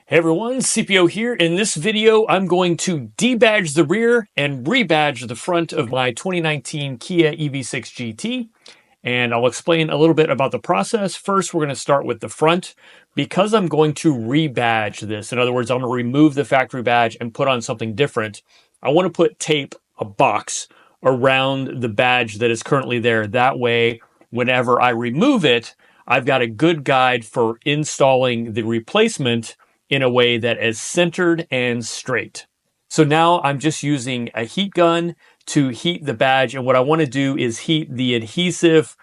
Hey everyone, CPO here. In this video, I'm going to debadge the rear and rebadge the front of my 2019 Kia EV6 GT. And I'll explain a little bit about the process. First, we're going to start with the front. Because I'm going to rebadge this, in other words, I'm going to remove the factory badge and put on something different, I want to put tape, a box, around the badge that is currently there. That way, whenever I remove it, I've got a good guide for installing the replacement in a way that is centered and straight. So now I'm just using a heat gun to heat the badge. And what I want to do is heat the adhesive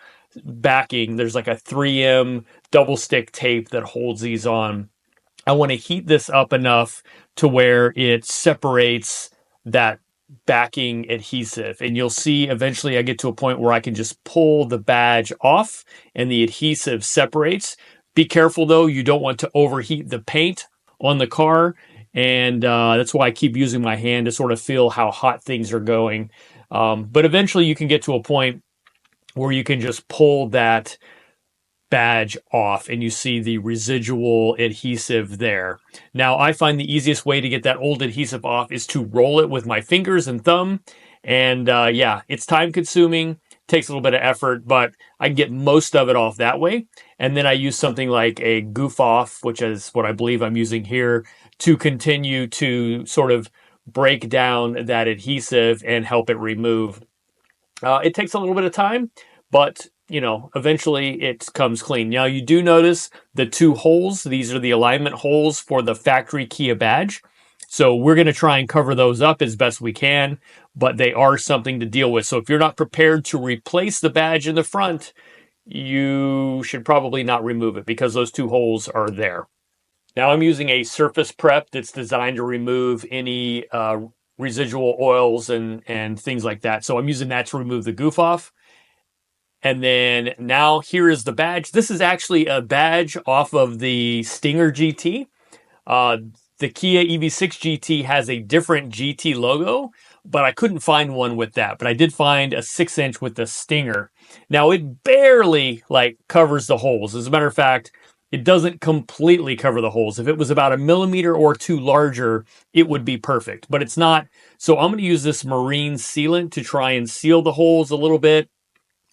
backing. There's like a 3M double stick tape that holds these on. I want to heat this up enough to where it separates that backing adhesive. And you'll see eventually I get to a point where I can just pull the badge off and the adhesive separates. Be careful though, you don't want to overheat the paint on the car, and that's why I keep using my hand to sort of feel how hot things are going. But eventually you can get to a point where you can just pull that badge off and you see the residual adhesive there. Now, I find the easiest way to get that old adhesive off is to roll it with my fingers and thumb. And yeah, it's time consuming, takes a little bit of effort, but I can get most of it off that way. And then I use something like a goof off, which is what I believe I'm using here, to continue to sort of break down that adhesive and help it remove. It takes a little bit of time, but you know, eventually it comes clean. Now you do notice the two holes. These are the alignment holes for the factory Kia badge. So we're going to try and cover those up as best we can, but they are something to deal with. So if you're not prepared to replace the badge in the front, you should probably not remove it because those two holes are there. Now I'm using a surface prep that's designed to remove any residual oils and things like that. So I'm using that to remove the goof off. And then now here is the badge. This is actually a badge off of the Stinger GT. The Kia EV6 GT has a different GT logo, but I couldn't find one with that. But I did find a 6-inch with the Stinger. Now it barely covers the holes. As a matter of fact, it doesn't completely cover the holes. If it was about 1 millimeter or 2 larger, it would be perfect, but it's not. So I'm going to use this marine sealant to try and seal the holes a little bit,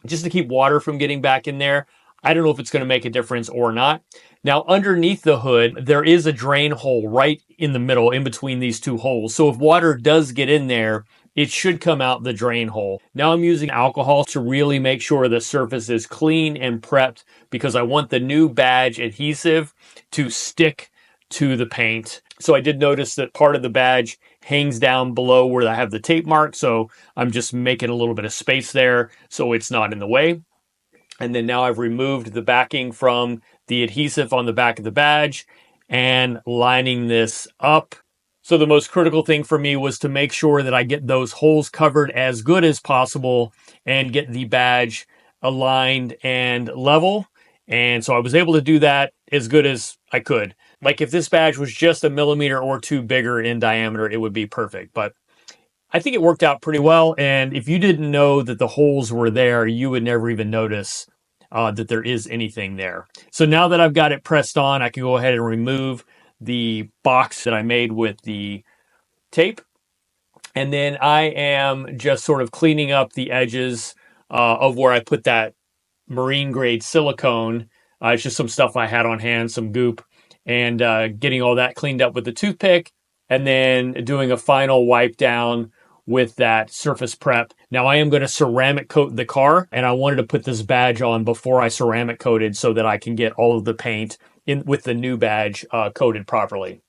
just to keep water from getting back in there. I don't know if it's going to make a difference or not. Now, underneath the hood, there is a drain hole right in the middle, in between these two holes. So if water does get in there, it should come out the drain hole. Now I'm using alcohol to really make sure the surface is clean and prepped because I want the new badge adhesive to stick to the paint. So I did notice that part of the badge hangs down below where I have the tape mark. So I'm just making a little bit of space there so it's not in the way. And then now I've removed the backing from the adhesive on the back of the badge and lining this up. So the most critical thing for me was to make sure that I get those holes covered as good as possible and get the badge aligned and level. And so I was able to do that as good as I could. Like if this badge was just 1 millimeter or 2 bigger in diameter, it would be perfect. But I think it worked out pretty well. And if you didn't know that the holes were there, you would never even notice that there is anything there. So now that I've got it pressed on, I can go ahead and remove the box that I made with the tape. And then I am just sort of cleaning up the edges of where I put that marine grade silicone. It's just some stuff I had on hand, some goop, and getting all that cleaned up with the toothpick, and then doing a final wipe down with that surface prep. Now I am going to ceramic coat the car, and I wanted to put this badge on before I ceramic coated so that I can get all of the paint in with the new badge coated properly.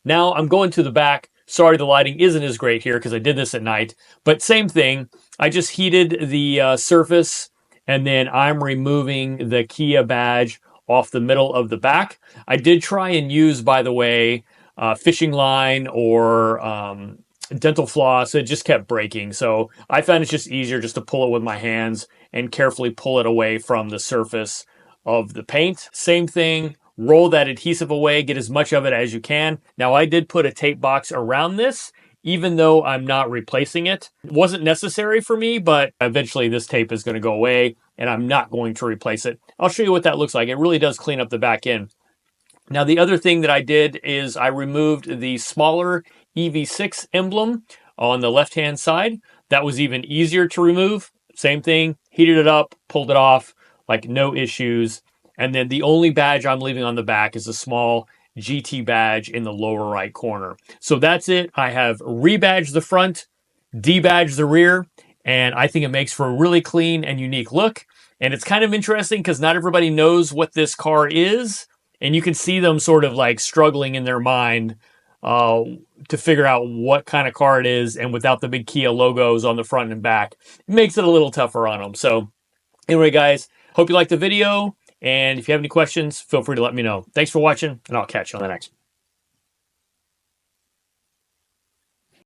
Now I'm going to the back. Sorry, the lighting isn't as great here because I did this at night, but same thing. I just heated the surface, and then I'm removing the Kia badge off the middle of the back. I did try and use, by the way, fishing line or dental floss. It just kept breaking. So I found it's just easier just to pull it with my hands and carefully pull it away from the surface of the paint. Same thing, roll that adhesive away, get as much of it as you can. Now I did put a tape box around this, even though I'm not replacing it. It wasn't necessary for me, but eventually this tape is going to go away and I'm not going to replace it. I'll show you what that looks like. It really does clean up the back end. Now, the other thing that I did is I removed the smaller EV6 emblem on the left-hand side. That was even easier to remove. Same thing, heated it up, pulled it off, like no issues. And then the only badge I'm leaving on the back is a small GT badge in the lower right corner. So that's it. I have rebadged the front, debadged the rear, and I think it makes for a really clean and unique look. And it's kind of interesting because not everybody knows what this car is, and you can see them sort of like struggling in their mind to figure out what kind of car it is, and without the big Kia logos on the front and back, it makes it a little tougher on them. So anyway, guys, hope you liked the video, and if you have any questions, feel free to let me know. Thanks for watching, and I'll catch you on the next one.